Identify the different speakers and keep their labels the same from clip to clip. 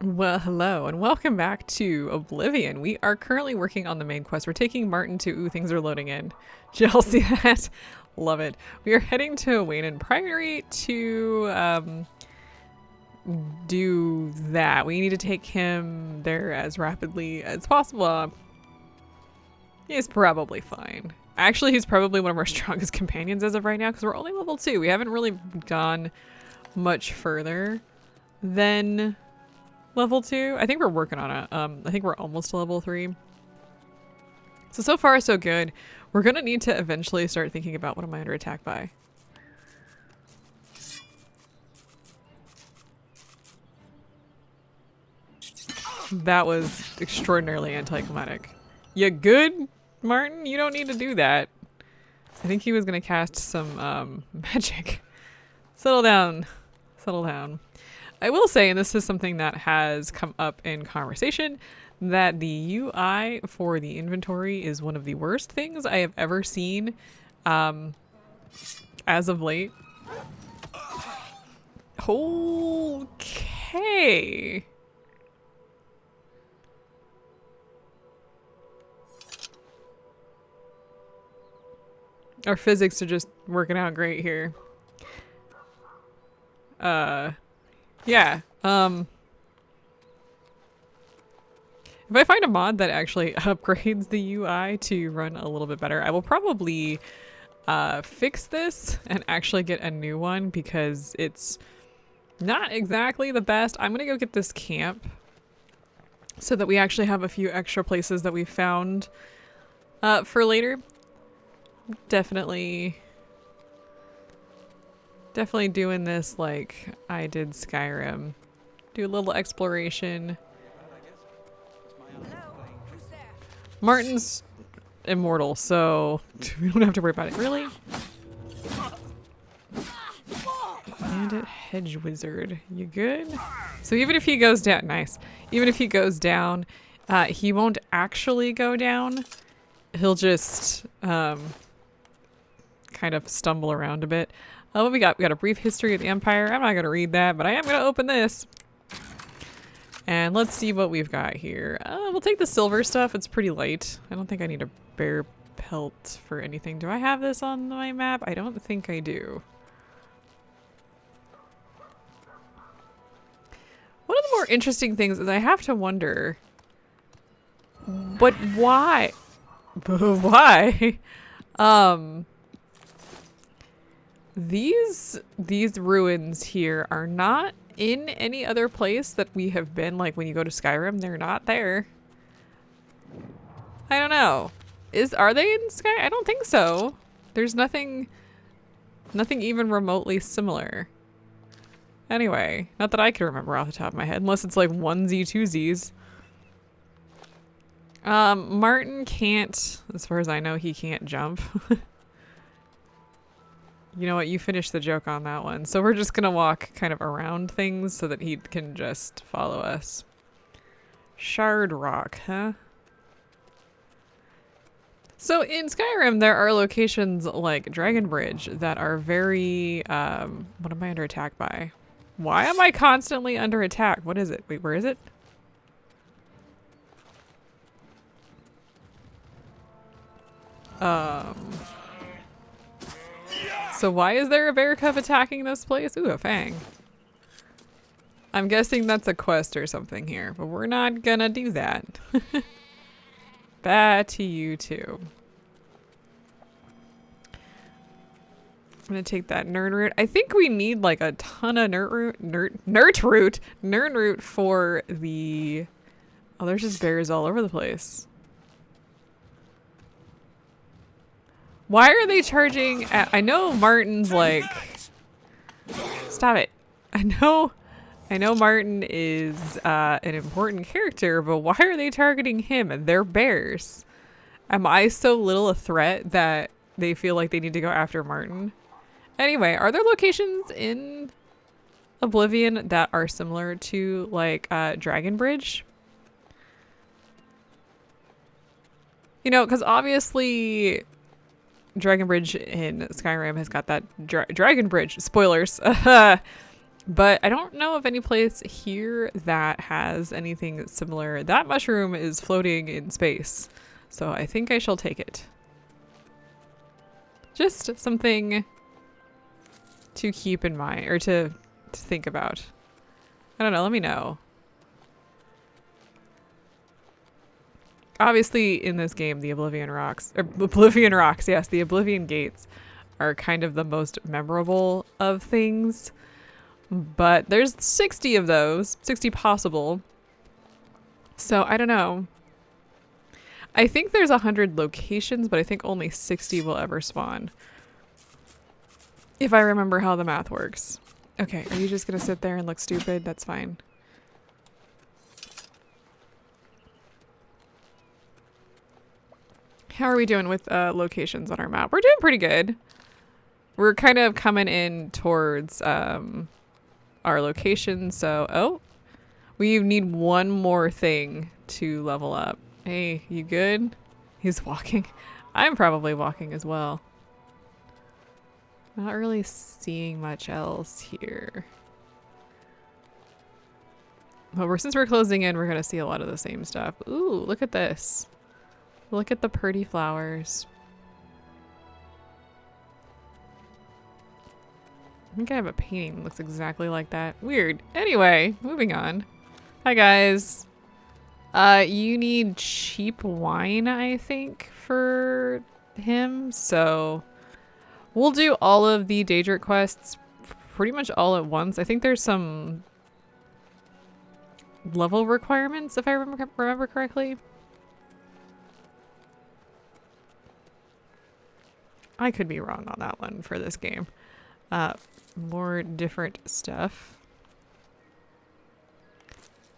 Speaker 1: Well, hello and welcome back to Oblivion. We are currently working on the main quest. We're taking Martin to things are loading in. Did y'all see that? Love it. We are heading to Weynon Priory to do that. We need to take him there as rapidly as possible. He's probably fine. Actually, he's probably one of our strongest companions as of right now because we're only level 2. We haven't really gone much further than level 2. I think we're working on it. I think we're almost to level 3. So far so good. We're gonna need to eventually start thinking about what am I under attack by. That was extraordinarily anticlimactic. You good, Martin? You don't need to do that. I think he was gonna cast some magic. Settle down. Settle down. I will say, and this is something that has come up in conversation, that the UI for the inventory is one of the worst things I have ever seen as of late. Okay. Our physics are just working out great here. Yeah. If I find a mod that actually upgrades the UI to run a little bit better, I will probably fix this and actually get a new one because it's not exactly the best. I'm gonna go get this camp so that we actually have a few extra places that we found for later. Definitely doing this like I did Skyrim. Do a little exploration. Martin's immortal, so we don't have to worry about it. Really? Bandit hedge wizard. You good? So even if he goes down, nice. Even if he goes down, he won't actually go down. He'll just kind of stumble around a bit. What we got? We got a brief history of the Empire. I'm not going to read that, but I am going to open this. And let's see what we've got here. We'll take the silver stuff. It's pretty light. I don't think I need a bear pelt for anything. Do I have this on my map? I don't think I do. One of the more interesting things is I have to wonder, but why? Why? These ruins here are not in any other place that we have been. Like when you go to Skyrim, they're not there. I don't know. Are they in Sky? I don't think so. There's nothing even remotely similar. Anyway, not that I can remember off the top of my head, unless it's like onesie twosies. Martin can't, as far as I know, he can't jump. You know what? You finish the joke on that one. So we're just gonna walk kind of around things so that he can just follow us. Shard Rock, huh? So in Skyrim, there are locations like Dragon Bridge that are very, what am I under attack by? Why am I constantly under attack? What is it? Wait, where is it? So why is there a bear cub attacking this place? Ooh, a fang. I'm guessing that's a quest or something here, but we're not gonna do that. Bad to you too. I'm gonna take that nern root. I think we need like a ton of nern root for the... Oh, there's just bears all over the place. Why are they charging at, I know Martin's like, stop it. I know Martin is an important character, but why are they targeting him? They're bears. Am I so little a threat that they feel like they need to go after Martin? Anyway, are there locations in Oblivion that are similar to like Dragon Bridge? You know, because obviously Dragon Bridge in Skyrim has got that Dragon Bridge, spoilers, But I don't know of any place here that has anything similar. That mushroom is floating in space, so I think I shall take it. Just something to keep in mind, or to think about. I don't know, let me know. Obviously, in this game, the Oblivion Rocks, yes, the Oblivion Gates are kind of the most memorable of things. But there's 60 of those, 60 possible. So I don't know. I think there's 100 locations, but I think only 60 will ever spawn. If I remember how the math works. Okay, are you just gonna sit there and look stupid? That's fine. How are we doing with locations on our map? We're doing pretty good. We're kind of coming in towards our location, so oh, we need one more thing to level up. Hey, you good? He's walking. I'm probably walking as well. Not really seeing much else here. But since we're closing in, we're gonna see a lot of the same stuff. Ooh, look at this. Look at the pretty flowers. I think I have a painting that looks exactly like that. Weird. Anyway, moving on. Hi guys. You need cheap wine, I think, for him. So we'll do all of the Daedric quests pretty much all at once. I think there's some level requirements, if I remember correctly. I could be wrong on that one for this game. More different stuff.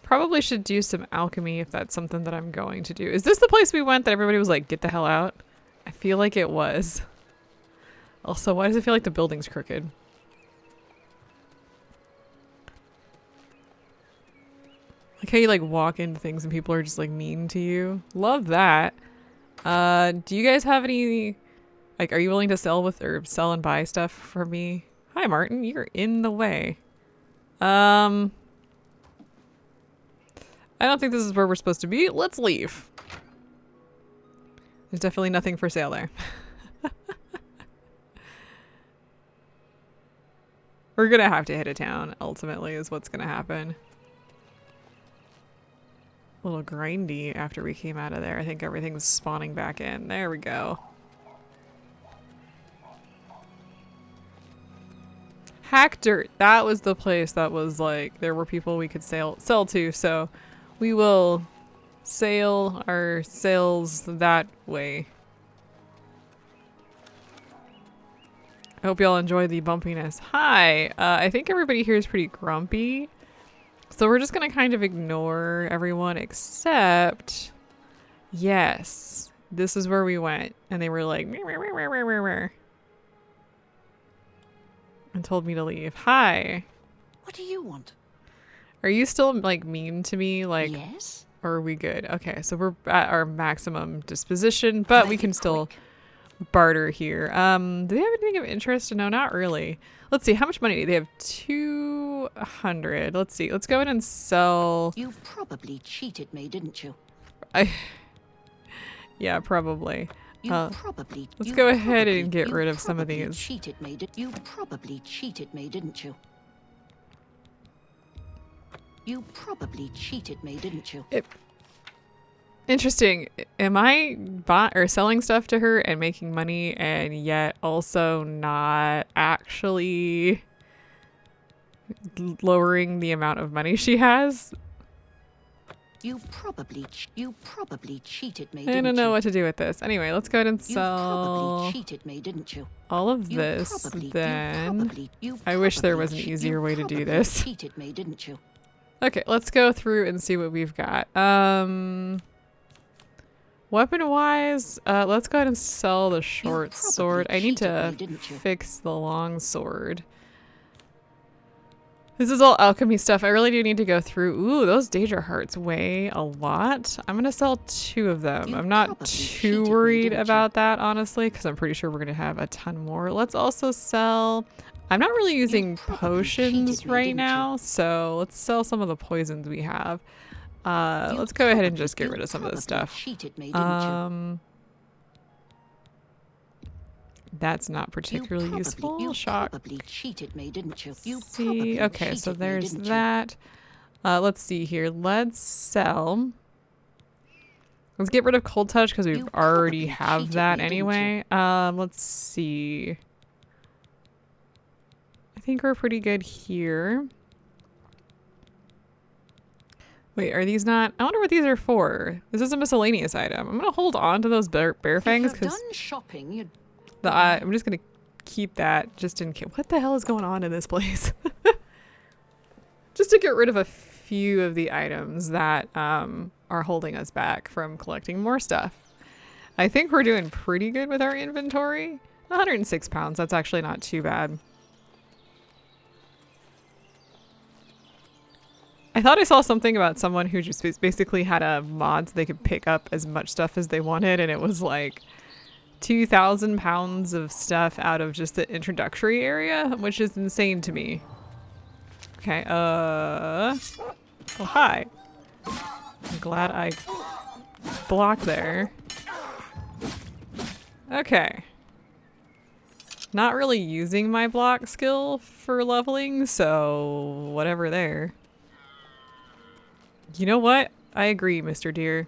Speaker 1: Probably should do some alchemy if that's something that I'm going to do. Is this the place we went that everybody was like, get the hell out? I feel like it was. Also, why does it feel like the building's crooked? Like how you like walk into things and people are just like mean to you. Love that. Do you guys have any, like, are you willing to sell with or sell and buy stuff for me? Hi, Martin. You're in the way. I don't think this is where we're supposed to be. Let's leave. There's definitely nothing for sale there. We're gonna have to hit a town, ultimately, is what's gonna happen. A little grindy after we came out of there. I think everything's spawning back in. There we go. Hack Dirt. That was the place that was like, there were people we could sell to, so we will sail our sails that way. I hope y'all enjoy the bumpiness. Hi! I think everybody here is pretty grumpy. So we're just gonna kind of ignore everyone except... Yes. This is where we went. And they were like... and told me to leave. Hi!
Speaker 2: What do you want?
Speaker 1: Are you still like mean to me? Like,
Speaker 2: yes?
Speaker 1: Or are we good? Okay, so we're at our maximum disposition, but we can still barter here. Do they have anything of interest? No, not really. Let's see, how much money do they have? 200. Let's see. Let's go in and sell.
Speaker 2: You probably cheated me, didn't you?
Speaker 1: Yeah, probably. Let's
Speaker 2: You
Speaker 1: go ahead and get rid of some of these.
Speaker 2: You probably cheated me, didn't you? You probably cheated me, didn't you?
Speaker 1: Interesting. Am I selling stuff to her and making money and yet also not actually lowering the amount of money she has?
Speaker 2: You probably cheated me,
Speaker 1: I don't know what to do with this. Anyway, let's go ahead and
Speaker 2: You
Speaker 1: sell
Speaker 2: probably cheated me, didn't you?
Speaker 1: all of this. Then I wish there was an easier way to do this.
Speaker 2: Cheated me, didn't you?
Speaker 1: Okay, let's go through and see what we've got. Weapon-wise, let's go ahead and sell the short sword. I need to fix the long sword. This is all alchemy stuff. I really do need to go through. Ooh, those Daedra hearts weigh a lot. I'm going to sell 2 of them. I'm not too worried about that, honestly, because I'm pretty sure we're going to have a ton more. Let's also sell I'm not really using
Speaker 2: probably
Speaker 1: potions
Speaker 2: cheated me,
Speaker 1: right
Speaker 2: didn't you?
Speaker 1: now, so let's sell some of the poisons we have.
Speaker 2: You
Speaker 1: Let's go ahead and
Speaker 2: probably-
Speaker 1: just get
Speaker 2: you
Speaker 1: rid of some of this
Speaker 2: probably
Speaker 1: stuff.
Speaker 2: Cheated me, didn't you?
Speaker 1: That's not particularly useful. Shock.
Speaker 2: Probably cheated me, didn't you? You
Speaker 1: See,
Speaker 2: probably
Speaker 1: okay, so
Speaker 2: cheated me,
Speaker 1: there's
Speaker 2: didn't you?
Speaker 1: that. Let's see here. Let's sell. Let's get rid of cold touch because we
Speaker 2: You
Speaker 1: already
Speaker 2: probably
Speaker 1: have
Speaker 2: cheated
Speaker 1: that
Speaker 2: me, didn't you?
Speaker 1: anyway. Let's see. I think we're pretty good here. Wait, are these not? I wonder what these are for. This is a miscellaneous item. I'm gonna hold on to those bear
Speaker 2: If
Speaker 1: fangs
Speaker 2: you've
Speaker 1: because
Speaker 2: done shopping, you'd
Speaker 1: I'm just gonna keep that just in case. What the hell is going on in this place? Just to get rid of a few of the items that are holding us back from collecting more stuff. I think we're doing pretty good with our inventory. 106 pounds. That's actually not too bad. I thought I saw something about someone who just basically had a mod so they could pick up as much stuff as they wanted, and it was like 2,000 pounds of stuff out of just the introductory area, which is insane to me. Okay, oh hi. I'm glad I blocked there. Okay. Not really using my block skill for leveling, so whatever there. You know what? I agree, Mr. Deer.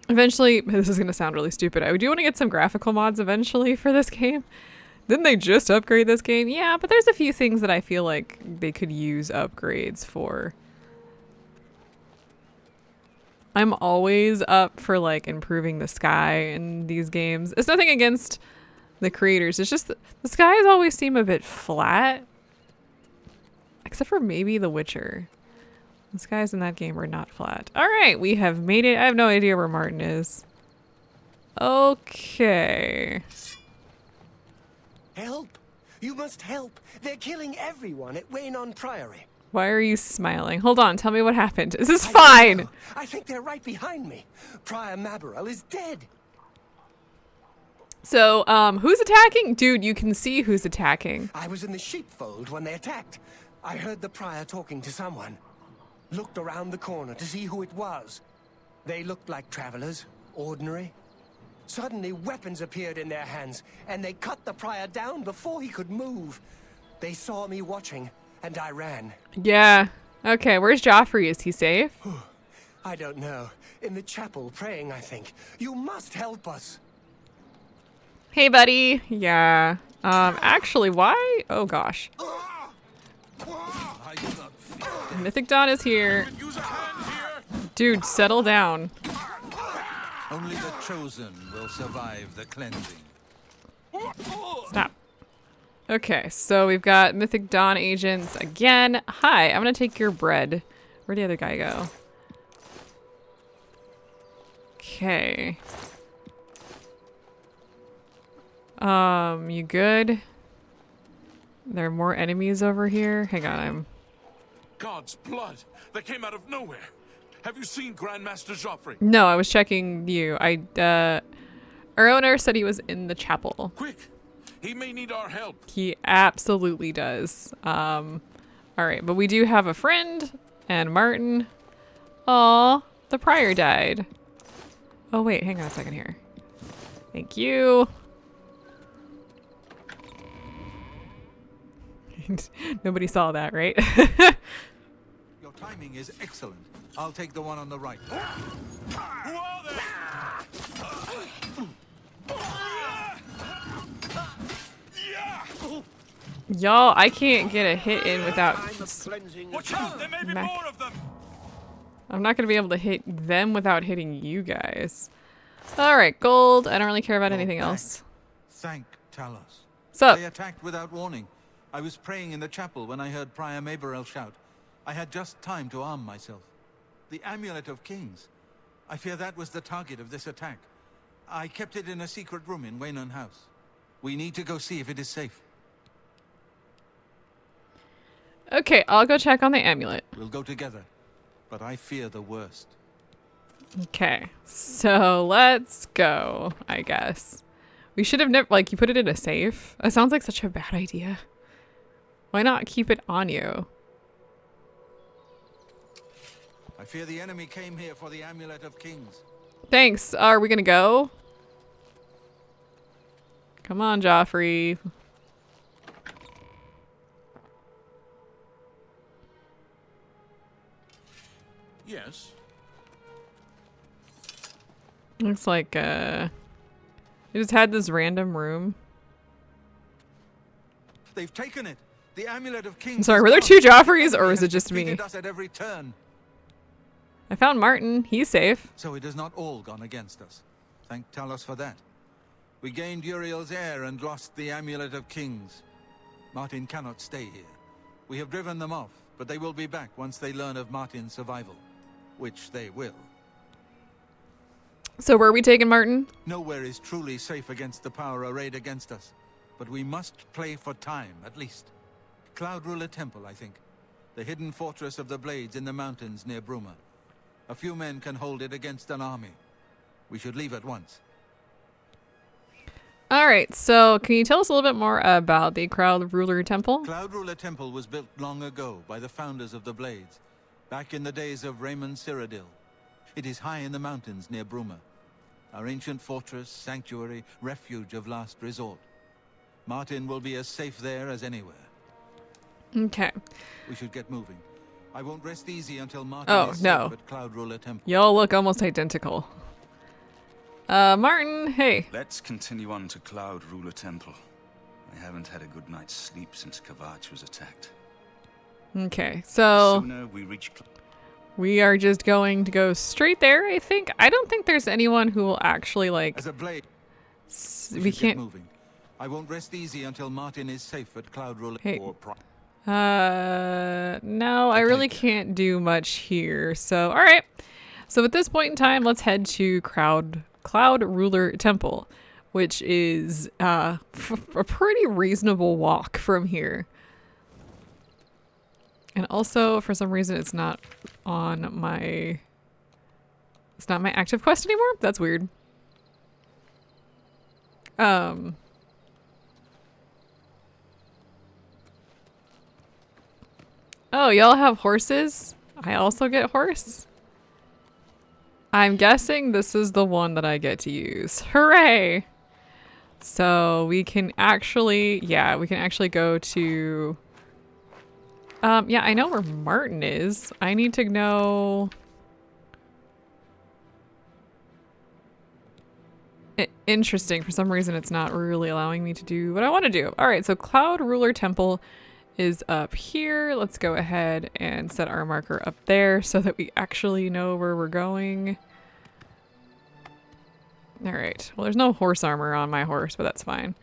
Speaker 1: Eventually, this is going to sound really stupid. I do want to get some graphical mods eventually for this game. Didn't they just upgrade this game? Yeah, but there's a few things that I feel like they could use upgrades for. I'm always up for like improving the sky in these games. It's nothing against the creators. It's just the skies always seem a bit flat. Except for maybe The Witcher. The skies in that game are not flat. Alright, we have made it. I have no idea where Martin is. Okay.
Speaker 3: Help! You must help! They're killing everyone at Weynon Priory.
Speaker 1: Why are you smiling? Hold on, tell me what happened. This is
Speaker 3: I don't
Speaker 1: fine!
Speaker 3: know. I think they're right behind me. Prior Maberel is dead.
Speaker 1: So, who's attacking? Dude, you can see who's attacking.
Speaker 3: I was in the sheepfold when they attacked. I heard the prior talking to someone. Looked around the corner to see who it was. They looked like travelers, ordinary. Suddenly, weapons appeared in their hands, and they cut the prior down before he could move. They saw me watching, and I ran.
Speaker 1: Yeah. Okay, where's Joffrey? Is he safe?
Speaker 3: I don't know. In the chapel, praying, I think. You must help us.
Speaker 1: Hey, buddy. Yeah. Actually, why? Oh, gosh. Mythic Dawn is here. Dude, settle down.
Speaker 4: Only the chosen will survive the cleansing.
Speaker 1: Stop. Okay, so we've got Mythic Dawn agents again. Hi, I'm gonna take your bread. Where'd the other guy go? Okay. You good? There are more enemies over here. Hang on,
Speaker 5: God's blood! That came out of nowhere! Have you seen Grandmaster Joffrey?
Speaker 1: No, I was checking you. Our owner said he was in the chapel.
Speaker 5: Quick! He may need our help.
Speaker 1: He absolutely does. All right, but we do have a friend and Martin. Aw, the prior died. Oh wait, hang on a second here. Thank you. Nobody saw that, right?
Speaker 4: Your timing is excellent. I'll take the one on the right.
Speaker 5: Who are they?
Speaker 1: Y'all, I can't get a hit in without...
Speaker 5: Watch out! There may be
Speaker 1: Mac.
Speaker 5: more of them!
Speaker 1: I'm not gonna be able to hit them without hitting you guys. Alright, gold. I don't really care about anything
Speaker 4: back.
Speaker 1: else.
Speaker 4: Thank Talos.
Speaker 1: Sup?
Speaker 4: They attacked without warning. I was praying in the chapel when I heard Prior Maberel shout. I had just time to arm myself. The Amulet of Kings. I fear that was the target of this attack. I kept it in a secret room in Weynon House. We need to go see if it is safe.
Speaker 1: Okay, I'll go check on the amulet.
Speaker 4: We'll go together, but I fear the worst.
Speaker 1: Okay, so let's go, I guess. We should have never, like, you put it in a safe? That sounds like such a bad idea. Why not keep it on you?
Speaker 4: I fear the enemy came here for the Amulet of Kings.
Speaker 1: Thanks. Are we gonna go? Come on, Joffrey.
Speaker 5: Yes.
Speaker 1: Looks like, they just had this random room.
Speaker 4: They've taken it. The Amulet of Kings.
Speaker 1: I'm sorry,
Speaker 4: is
Speaker 1: were there
Speaker 4: gone.
Speaker 1: two Joffreys,
Speaker 4: The
Speaker 1: or
Speaker 4: enemy
Speaker 1: was it
Speaker 4: has
Speaker 1: just me?
Speaker 4: defeated us at every turn.
Speaker 1: I found Martin. He's safe.
Speaker 4: So it has not all gone against us. Thank Talos for that. We gained Uriel's heir and lost the Amulet of Kings. Martin cannot stay here. We have driven them off, but they will be back once they learn of Martin's survival. Which they will.
Speaker 1: So where are we taking Martin?
Speaker 4: Nowhere is truly safe against the power arrayed against us. But we must play for time, at least. Cloud Ruler Temple, I think. The hidden fortress of the Blades in the mountains near Bruma. A few men can hold it against an army. We should leave at once.
Speaker 1: Alright, so can you tell us a little bit more about the Cloud Ruler Temple?
Speaker 4: Cloud Ruler Temple was built long ago by the founders of the Blades, back in the days of Raymond Cyrodiil. It is high in the mountains near Bruma. Our ancient fortress, sanctuary, refuge of last resort. Martin will be as safe there as anywhere.
Speaker 1: Okay.
Speaker 4: We should get moving. I won't rest easy until Martin is safe at Cloud Ruler Temple.
Speaker 1: Y'all look almost identical. Martin, hey.
Speaker 6: Let's continue on to Cloud Ruler Temple. I haven't had a good night's sleep since Kavach was attacked.
Speaker 1: Okay,
Speaker 6: The
Speaker 1: so
Speaker 6: sooner we reach
Speaker 1: we are just going to go straight there, I think. I don't think there's anyone who will actually, like...
Speaker 4: As a blade,
Speaker 1: we
Speaker 4: should get
Speaker 1: can't...
Speaker 4: moving. I won't rest easy until Martin is safe at Cloud Ruler.
Speaker 1: Hey.
Speaker 4: Or
Speaker 1: No, I really can't do much here. So, alright. So at this point in time, let's head to Cloud Ruler Temple, which is a pretty reasonable walk from here. And also, for some reason, it's not on my... It's not my active quest anymore? That's weird. Oh, y'all have horses? I also get horse? I'm guessing this is the one that I get to use. Hooray! So we can actually, we can actually go to... yeah, I know where Martin is. I need to know... Interesting. For some reason, it's not really allowing me to do what I want to do. All right, so Cloud Ruler Temple is up here. Let's go ahead and set our marker up there so that we actually know where we're going. All right. Well, there's no horse armor on my horse, but that's fine.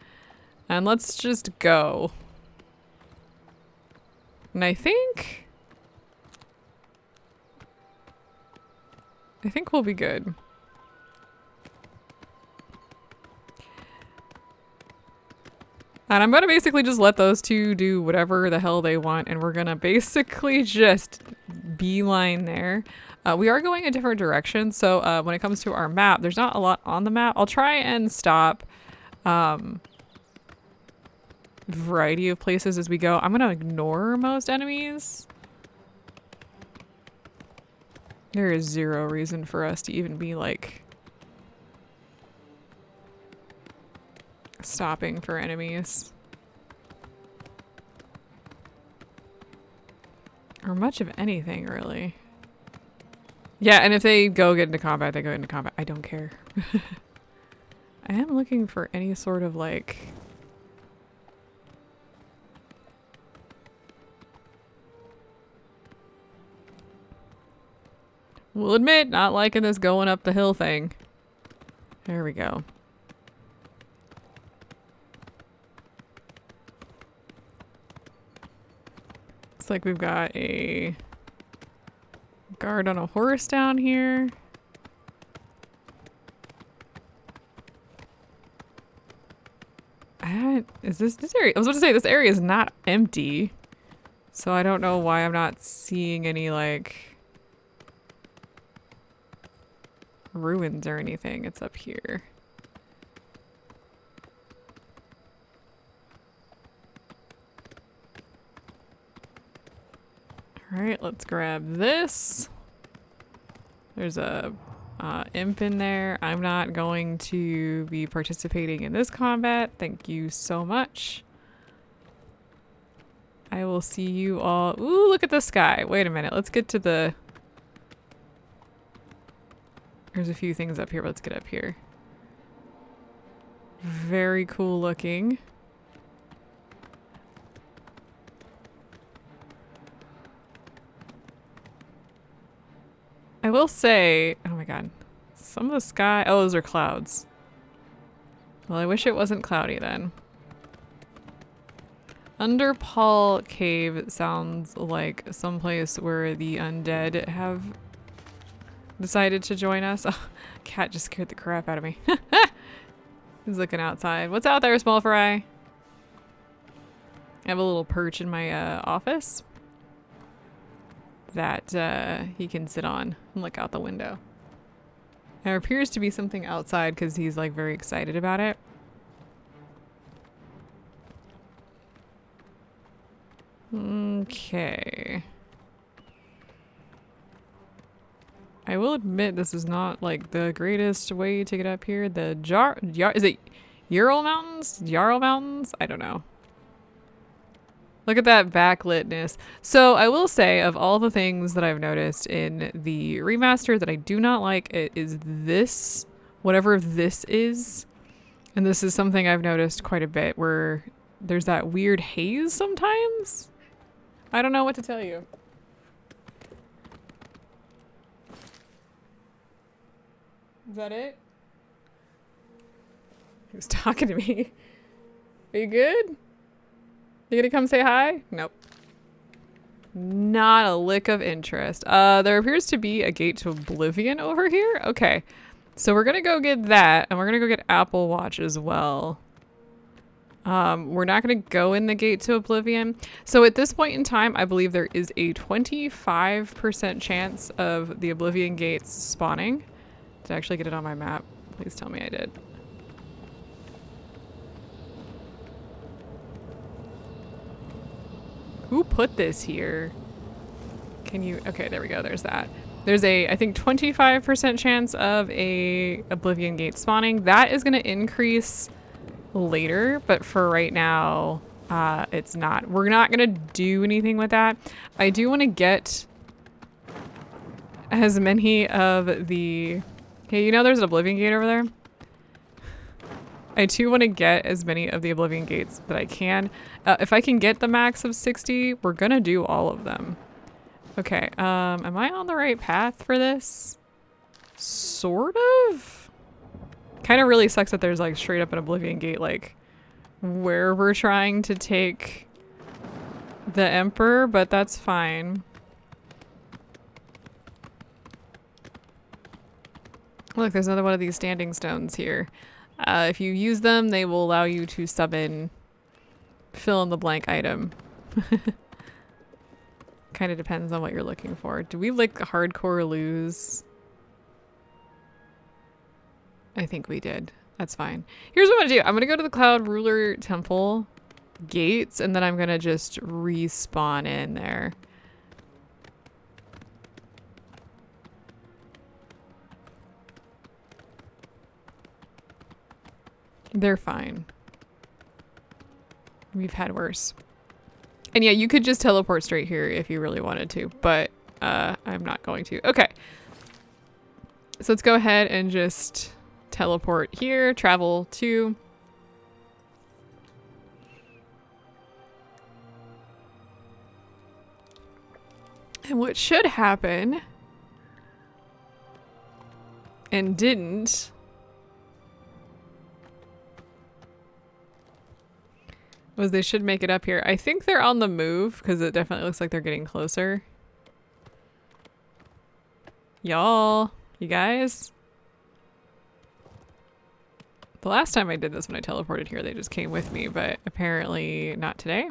Speaker 1: And let's just go. And I think we'll be good. And I'm gonna basically just let those two do whatever the hell they want, and we're gonna basically just beeline there. We are going a different direction, so when it comes to our map, there's not a lot on the map. I'll try and stop variety of places as we go. I'm gonna ignore most enemies. There is zero reason for us to even be like stopping for enemies. Or much of anything, really. Yeah, and if they go get into combat, they go into combat. I don't care. I am looking for any sort of like... We'll admit, not liking this going up the hill thing. There we go. Looks like we've got a guard on a horse down here. Is this area? I was about to say this area is not empty. So I don't know why I'm not seeing any like... ruins or anything. It's up here. Alright, let's grab this. There's a imp in there. I'm not going to be participating in this combat. Thank you so much. I will see you all. Ooh, look at the sky. Wait a minute. Let's get to the... There's a few things up here. Let's get up here. Very cool looking. I will say, oh my god, some of the sky, oh, those are clouds. Well, I wish it wasn't cloudy then. Underpaw Cave sounds like someplace where the undead have decided to join us. Oh, cat just scared the crap out of me. He's looking outside. What's out there, small fry? I have a little perch in my office that he can sit on and look out the window. There appears to be something outside because he's like very excited about it. Okay. I will admit this is not like the greatest way to get up here. The is it Ural Mountains? Jarl Mountains? I don't know. Look at that backlit-ness. So I will say, of all the things that I've noticed in the remaster that I do not like, it is this, whatever this is. And this is something I've noticed quite a bit, where there's that weird haze sometimes. I don't know what to tell you. Is that it? He was talking to me. Are you good? You gonna come say hi? Nope. Not a lick of interest. There appears to be a gate to Oblivion over here. Okay. So we're gonna go get that, and we're gonna go get Apple Watch as well. We're not gonna go in the gate to Oblivion. So at this point in time, I believe there is a 25% chance of the Oblivion gates spawning. Did I actually get it on my map? Please tell me I did. Who put this here? Can you... Okay, there we go. There's that. There's a, I think, 25% chance of a Oblivion gate spawning. That is going to increase later, but for right now, it's not. We're not going to do anything with that. I do want to get as many of the... Hey, you know there's an Oblivion gate over there? I do want to get as many of the Oblivion gates that I can. If I can get the max of 60, we're gonna do all of them. Okay, am I on the right path for this? Sort of? Kind of really sucks that there's like straight up an Oblivion gate like where we're trying to take the Emperor, but that's fine. Look, there's another one of these standing stones here. If you use them, they will allow you to summon fill in the blank item. Kind of depends on what you're looking for. Do we like hardcore lose? I think we did. That's fine. Here's what I'm gonna do. I'm gonna go to the Cloud Ruler Temple gates, and then I'm gonna just respawn in there. They're fine. We've had worse. And yeah, you could just teleport straight here if you really wanted to, but I'm not going to. Okay. So let's go ahead and just teleport here, travel to... And what should happen, and didn't, was they should make it up here. I think they're on the move because it definitely looks like they're getting closer. Y'all, you guys. The last time I did this when I teleported here, they just came with me, but apparently not today.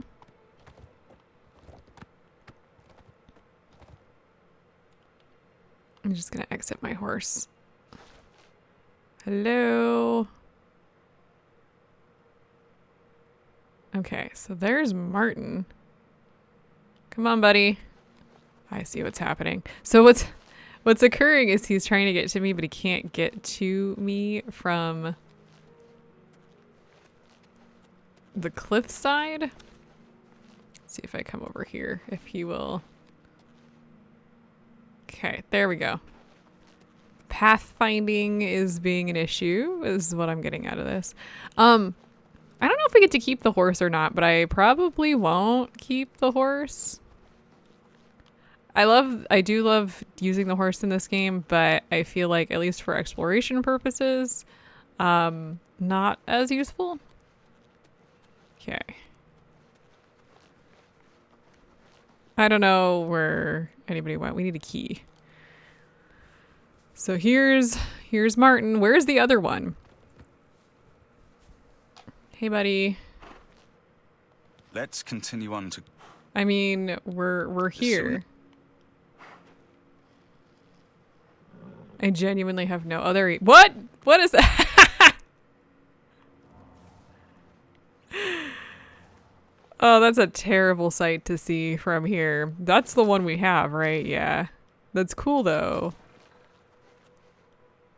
Speaker 1: I'm just gonna exit my horse. Hello. Okay, so there's Martin. Come on, buddy. I see what's happening. So what's occurring is he's trying to get to me, but he can't get to me from the cliff side. Let's see if I come over here, if he will. Okay, there we go. Pathfinding is being an issue, is what I'm getting out of this. I don't know if we get to keep the horse or not, but I probably won't keep the horse. I do love using the horse in this game, but I feel like, at least for exploration purposes, not as useful. Okay. I don't know where anybody went. We need a key. So here's Martin. Where's the other one? Hey, buddy.
Speaker 6: Let's continue on to...
Speaker 1: I mean, we're here. I genuinely have no other... What? What is that? Oh, that's a terrible sight to see from here. That's the one we have, right? Yeah. That's cool, though.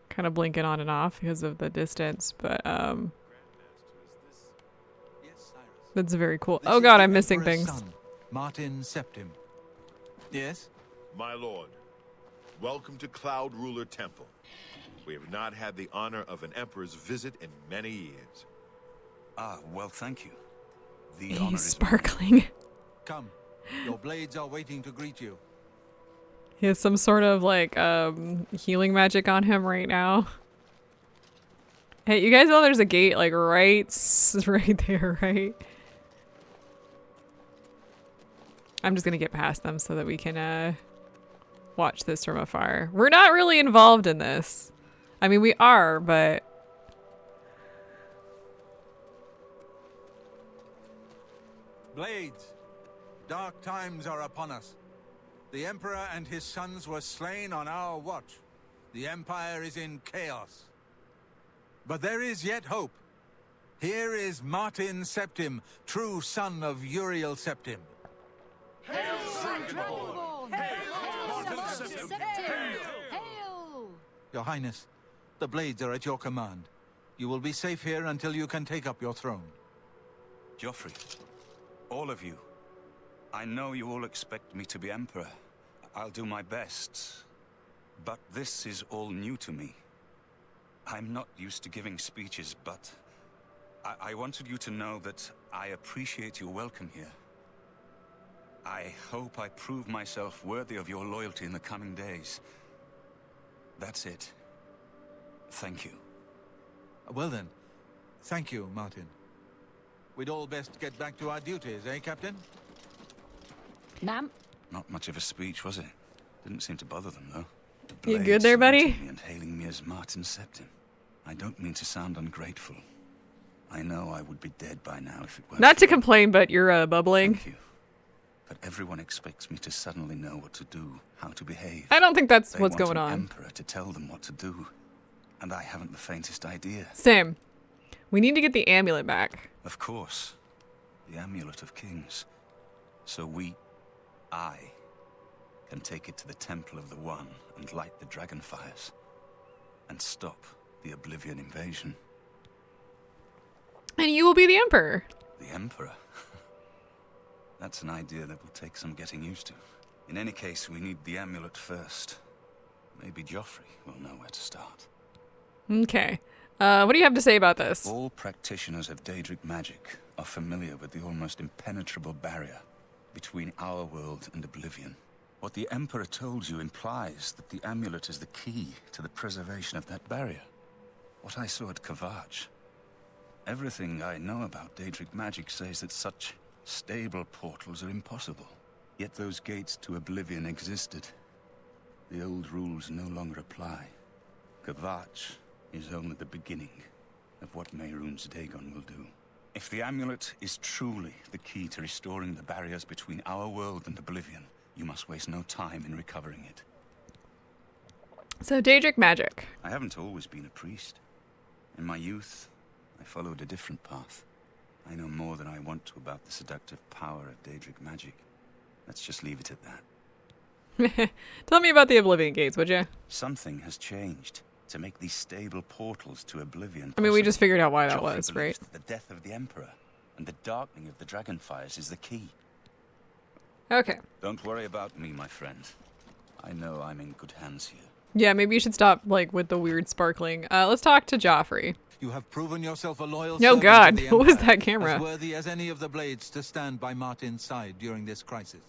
Speaker 1: Kind of blinking on and off because of the distance, but that's very cool. Oh god, I'm missing things.
Speaker 4: Son, Martin Septim. Yes?
Speaker 5: My lord, welcome to Cloud Ruler Temple. We have not had the honor of an emperor's visit in many years.
Speaker 6: Ah, well, thank you. The honor
Speaker 1: He's
Speaker 6: is
Speaker 1: sparkling.
Speaker 4: Come. Your blades are waiting to greet you.
Speaker 1: He has some sort of like healing magic on him right now. Hey, you guys know there's a gate like right there, right? I'm just gonna get past them so that we can watch this from afar. We're not really involved in this. I mean, we are, but
Speaker 4: Blades, dark times are upon us. The Emperor and his sons were slain on our watch. The Empire is in chaos. But there is yet hope. Here is Martin Septim, true son of Uriel Septim. Your Highness, the blades are at your command. You will be safe here until you can take up your throne.
Speaker 6: Joffrey, all of you. I know you all expect me to be Emperor. I'll do my best. But this is all new to me. I'm not used to giving speeches, but I wanted you to know that I appreciate your welcome here. I hope I prove myself worthy of your loyalty in the coming days. That's it. Thank you.
Speaker 4: Well then, thank you, Martin. We'd all best get back to our duties, eh, Captain?
Speaker 2: Ma'am?
Speaker 6: Not much of a speech, was it? Didn't seem to bother them, though. The
Speaker 1: You good
Speaker 6: blades
Speaker 1: there, buddy?
Speaker 6: saluting me and hailing me as Martin Septim. I don't mean to sound ungrateful. I know I would be dead by now if it weren't.
Speaker 1: not to
Speaker 6: for you.
Speaker 1: complain, but you're bubbling.
Speaker 6: Thank you. But everyone expects me to suddenly know what to do, how to behave.
Speaker 1: I don't think that's
Speaker 6: They
Speaker 1: what's
Speaker 6: want
Speaker 1: going
Speaker 6: an
Speaker 1: on.
Speaker 6: emperor to tell them what to do, and I haven't the faintest idea.
Speaker 1: Same. We need to get the amulet back.
Speaker 6: Of course, the Amulet of Kings. So I, can take it to the Temple of the One and light the dragon fires, and stop the Oblivion invasion.
Speaker 1: And you will be the emperor.
Speaker 6: The Emperor? That's an idea that will take some getting used to. In any case, we need the amulet first. Maybe Joffrey will know where to start.
Speaker 1: Okay. What do you have to say about this?
Speaker 6: All practitioners of Daedric magic are familiar with the almost impenetrable barrier between our world and Oblivion. What the Emperor told you implies that the amulet is the key to the preservation of that barrier. What I saw at Kvatch. Everything I know about Daedric magic says that such stable portals are impossible. Yet those gates to Oblivion existed. The old rules no longer apply. Kvatch is only the beginning of what Mehrunes Dagon will do. If the amulet is truly the key to restoring the barriers between our world and Oblivion, you must waste no time in recovering it.
Speaker 1: So Daedric magic.
Speaker 6: I haven't always been a priest. In my youth, I followed a different path. I know more than I want to about the seductive power of Daedric magic. Let's just leave it at that.
Speaker 1: Tell me about the Oblivion gates, would you?
Speaker 6: Something has changed to make these stable portals to Oblivion
Speaker 1: I mean, we just
Speaker 6: possible.
Speaker 1: figured out why that
Speaker 6: Joffrey
Speaker 1: was,
Speaker 6: believes
Speaker 1: right?
Speaker 6: that the death of the Emperor and the darkening of the Dragonfires is the key.
Speaker 1: Okay.
Speaker 6: Don't worry about me, my friend. I know I'm in good hands here.
Speaker 1: Yeah, maybe you should stop, like, with the weird sparkling. Let's talk to Joffrey.
Speaker 4: You have proven yourself a loyal
Speaker 1: Oh
Speaker 4: servant
Speaker 1: God,
Speaker 4: to the
Speaker 1: what was
Speaker 4: Empire,
Speaker 1: that camera?
Speaker 4: as worthy as any of the Blades to stand by Martin's side during this crisis.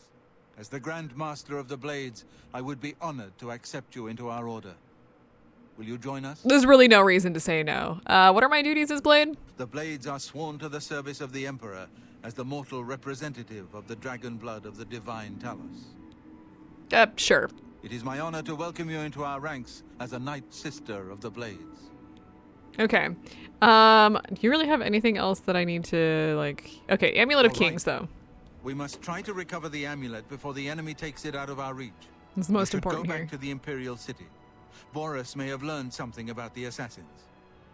Speaker 4: As the Grand Master of the Blades, I would be honored to accept you into our order. Will you join us?
Speaker 1: There's really no reason to say no. What are my duties as Blade?
Speaker 4: The Blades are sworn to the service of the Emperor as the mortal representative of the dragon blood of the divine Talos.
Speaker 1: Sure.
Speaker 4: It is my honor to welcome you into our ranks as a Knight Sister of the Blades.
Speaker 1: Okay. Do you really have anything else that I need to, like... Okay, Amulet of
Speaker 4: All right.
Speaker 1: Kings, though.
Speaker 4: We must try to recover the amulet before the enemy takes it out of our reach.
Speaker 1: It's the most
Speaker 4: We should
Speaker 1: important
Speaker 4: go
Speaker 1: here.
Speaker 4: back to the Imperial City. Boris may have learned something about the assassins.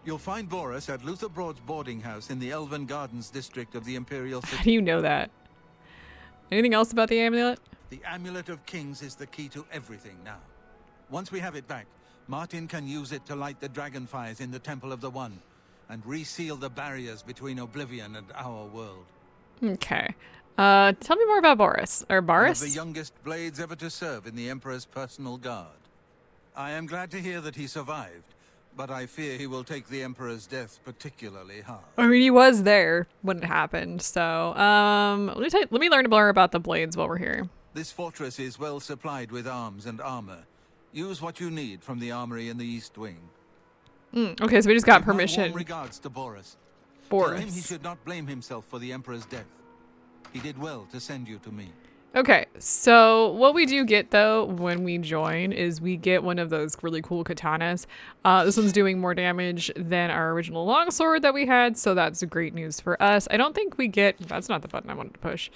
Speaker 4: You'll find Boris at Luther Broad's boarding house in the Elven Gardens district of the Imperial
Speaker 1: How
Speaker 4: City.
Speaker 1: do you know that? Anything else about the amulet?
Speaker 4: The Amulet of Kings is the key to everything now. Once we have it back, Martin can use it to light the dragonfires in the Temple of the One and reseal the barriers between Oblivion and our world.
Speaker 1: Okay. Tell me more about Boris. Or
Speaker 4: One of
Speaker 1: Boris?
Speaker 4: the youngest Blades ever to serve in the Emperor's personal guard. I am glad to hear that he survived, but I fear he will take the Emperor's death particularly hard.
Speaker 1: I mean, he was there when it happened, so, let me learn more about the Blades while we're here.
Speaker 4: This fortress is well supplied with arms and armor. Use what you need from the armory in the East Wing.
Speaker 1: Okay, so we just got
Speaker 4: Give my
Speaker 1: permission.
Speaker 4: warm regards to Boris. Tell him he
Speaker 1: Boris.
Speaker 4: should not blame himself for the Emperor's death. He did well to send you to me.
Speaker 1: Okay, so what we do get, though, when we join is we get one of those really cool katanas. This one's doing more damage than our original longsword that we had, so that's great news for us. I don't think we get... That's not the button I wanted to push.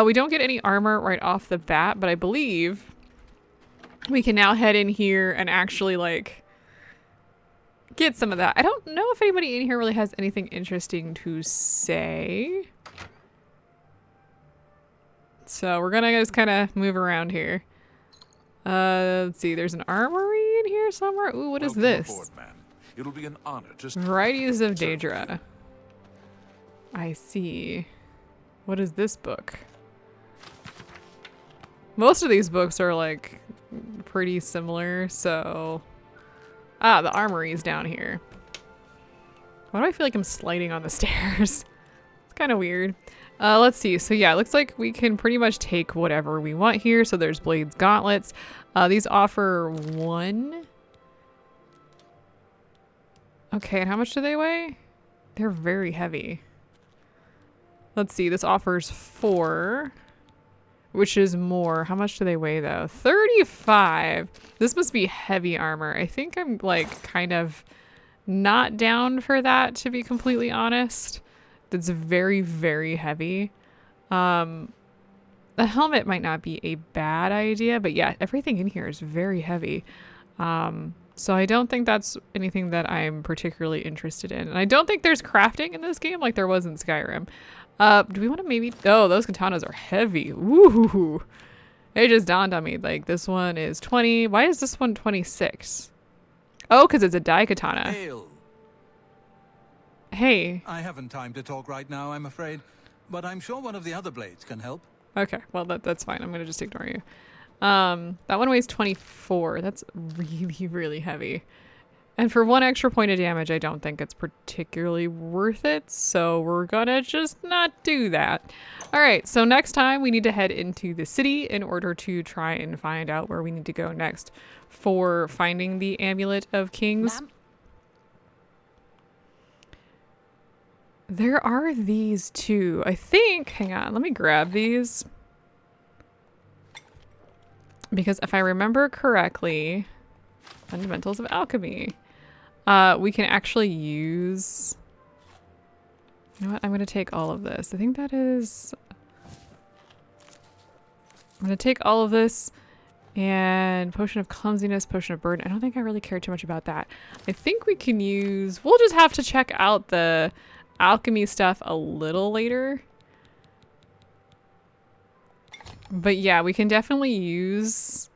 Speaker 1: We don't get any armor right off the bat, but I believe we can now head in here and actually, like, get some of that. I don't know if anybody in here really has anything interesting to say. So we're gonna just kind of move around here. Let's see. There's an armory in here somewhere. Ooh, what is this?
Speaker 7: Aboard, man. It'll be an honor to
Speaker 1: Varieties of Daedra. I see. What is this book? Most of these books are like pretty similar, so... Ah, the armory is down here. Why do I feel like I'm sliding on the stairs? It's kind of weird. Let's see. So yeah, it looks like we can pretty much take whatever we want here. So there's Blades Gauntlets. These offer 1. Okay, and how much do they weigh? They're very heavy. Let's see. This offers 4, which is more. How much do they weigh though? 35. This must be heavy armor. I think I'm like kind of not down for that, to be completely honest. That's very, very heavy. The helmet might not be a bad idea, but yeah, everything in here is very heavy. So I don't think that's anything that I'm particularly interested in. And I don't think there's crafting in this game like there was in Skyrim. Do we want to maybe... Oh, those katanas are heavy. Ooh. It just dawned on me. Like, this one is 20. Why is this one 26? Oh, because it's a dai katana.
Speaker 4: Hail!
Speaker 1: Hey.
Speaker 4: I haven't time to talk right now, I'm afraid, but I'm sure one of the other Blades can help.
Speaker 1: Okay, well, that's fine. I'm going to just ignore you. That one weighs 24. That's really, really heavy. And for 1 extra point of damage, I don't think it's particularly worth it. So we're going to just not do that. All right, so next time we need to head into the city in order to try and find out where we need to go next for finding the Amulet of Kings.
Speaker 2: Ma'am?
Speaker 1: There are these two. I think, hang on, let me grab these. Because if I remember correctly, Fundamentals of Alchemy, we can actually use... You know what? I'm going to take all of this. I think that is... I'm going to take all of this, And potion of clumsiness, potion of burden. I don't think I really care too much about that. I think we can use, we'll just have to check out the alchemy stuff a little later. But yeah, we can definitely use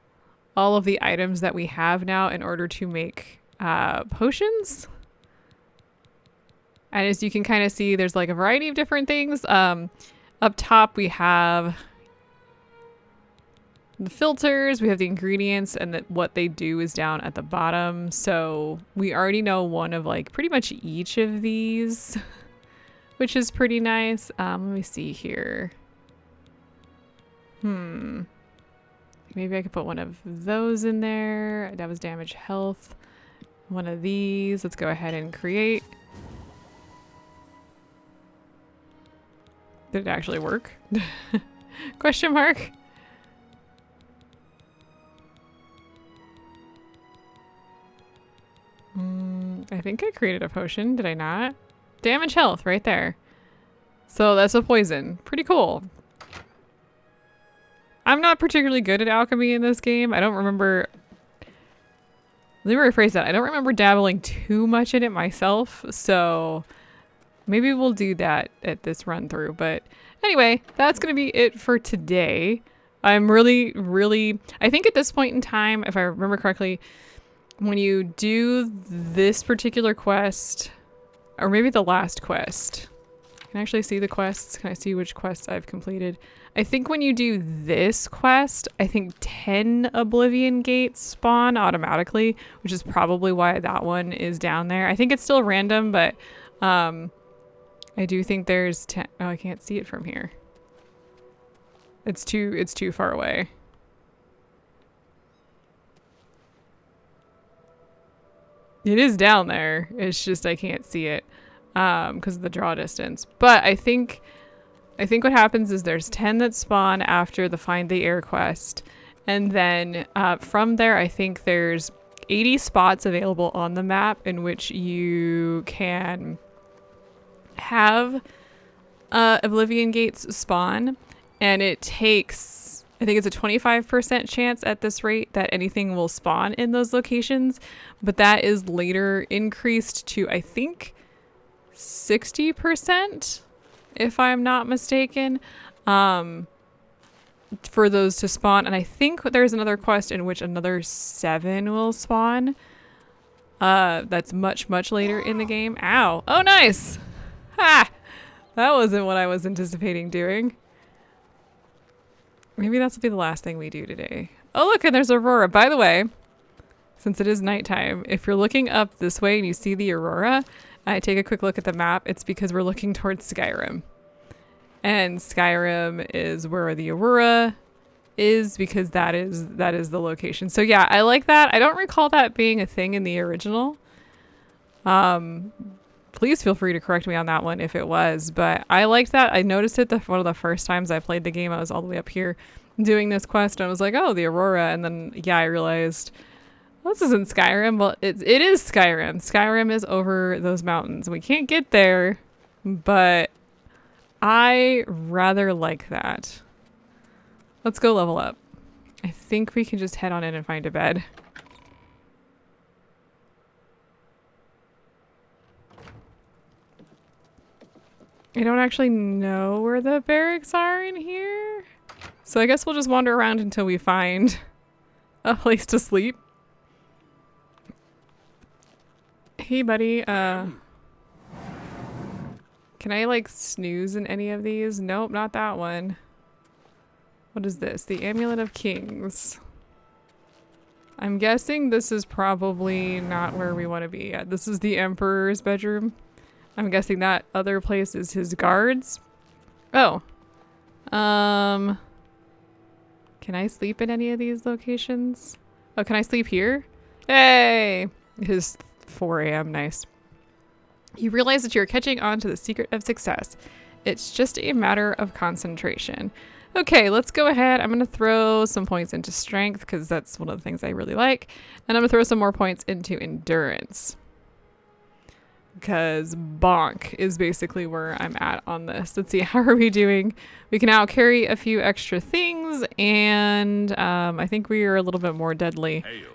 Speaker 1: all of the items that we have now in order to make potions. And as you can kind of see, there's like a variety of different things. Up top we have the filters, we have the ingredients, and that what they do is down at the bottom. So we already know one of like pretty much each of these, which is pretty nice. Let me see here. Maybe I could put one of those in there. That was damage health. One of these. Let's go ahead and create. Did it actually work? Question mark. I think I created a potion, did I not? Damage health right there. So that's a poison. Pretty cool. I'm not particularly good at alchemy in this game. I don't remember... Let me rephrase that. I don't remember dabbling too much in it myself, so maybe we'll do that at this run through. But anyway, that's going to be it for today. I'm really... I think at this point in time, if I remember correctly, when you do this particular quest, or maybe the last quest, can I actually see the quests? Can I see which quests I've completed? I think when you do this quest, I think 10 Oblivion gates spawn automatically, which is probably why that one is down there. I think it's still random, but I do think there's 10. Oh, I can't see it from here. It's too far away. It is down there. It's just I can't see it because of the draw distance. But I think what happens is there's 10 that spawn after the Find the Air quest. And then from there, I think there's 80 spots available on the map in which you can have Oblivion gates spawn. And it takes, I think it's a 25% chance at this rate that anything will spawn in those locations. But that is later increased to, I think, 60%. If I'm not mistaken, for those to spawn. And I think there's another quest in which another 7 will spawn. That's much, much later in the game. Ow. Oh, nice. Ha! That wasn't what I was anticipating doing. Maybe that's will be the last thing we do today. Oh, look, and there's Aurora. By the way, since it is nighttime, if you're looking up this way and you see the Aurora, I take a quick look at the map, it's because we're looking towards Skyrim. And Skyrim is where the Aurora is, because that is the location. So yeah, I like that. I don't recall that being a thing in the original. Please feel free to correct me on that one if it was, but I liked that. I noticed it one of the first times I played the game. I was all the way up here doing this quest and I was like, oh, the Aurora. And then, yeah, I realized, well, this isn't Skyrim. Well, it is Skyrim. Skyrim is over those mountains. We can't get there, but I rather like that. Let's go level up. I think we can just head on in and find a bed. I don't actually know where the barracks are in here. So I guess we'll just wander around until we find a place to sleep. Hey, buddy. Can I, like, snooze in any of these? Nope, not that one. What is this? The Amulet of Kings. I'm guessing this is probably not where we want to be at. This is the Emperor's bedroom. I'm guessing that other place is his guards. Oh. Can I sleep in any of these locations? Oh, can I sleep here? Hey! It is 4 a.m. Nice. You realize that you're catching on to the secret of success. It's just a matter of concentration. Okay, let's go ahead. I'm going to throw some points into strength because that's one of the things I really like. And I'm going to throw some more points into endurance. Because bonk is basically where I'm at on this. Let's see, how are we doing? We can now carry a few extra things. is, and I think we are a little bit more deadly.
Speaker 7: Hail.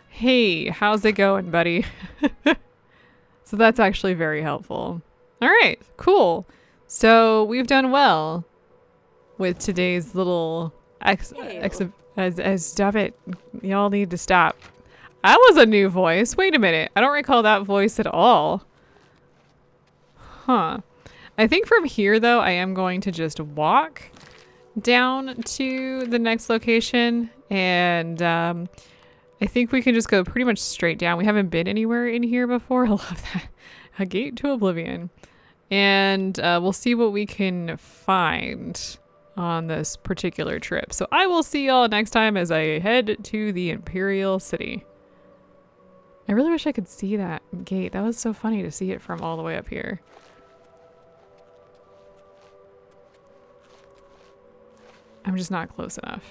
Speaker 1: Hey, how's it going, buddy? So that's actually very helpful. All right, cool. So we've done well with today's little stop it. Y'all need to stop. That was a new voice. Wait a minute. I don't recall that voice at all. Huh. I think from here, though, I am going to just walk down to the next location. And I think we can just go pretty much straight down. We haven't been anywhere in here before. I love that. A gate to Oblivion. And we'll see what we can find on this particular trip. So I will see y'all next time as I head to the Imperial City. I really wish I could see that gate. That was so funny to see it from all the way up here. I'm just not close enough.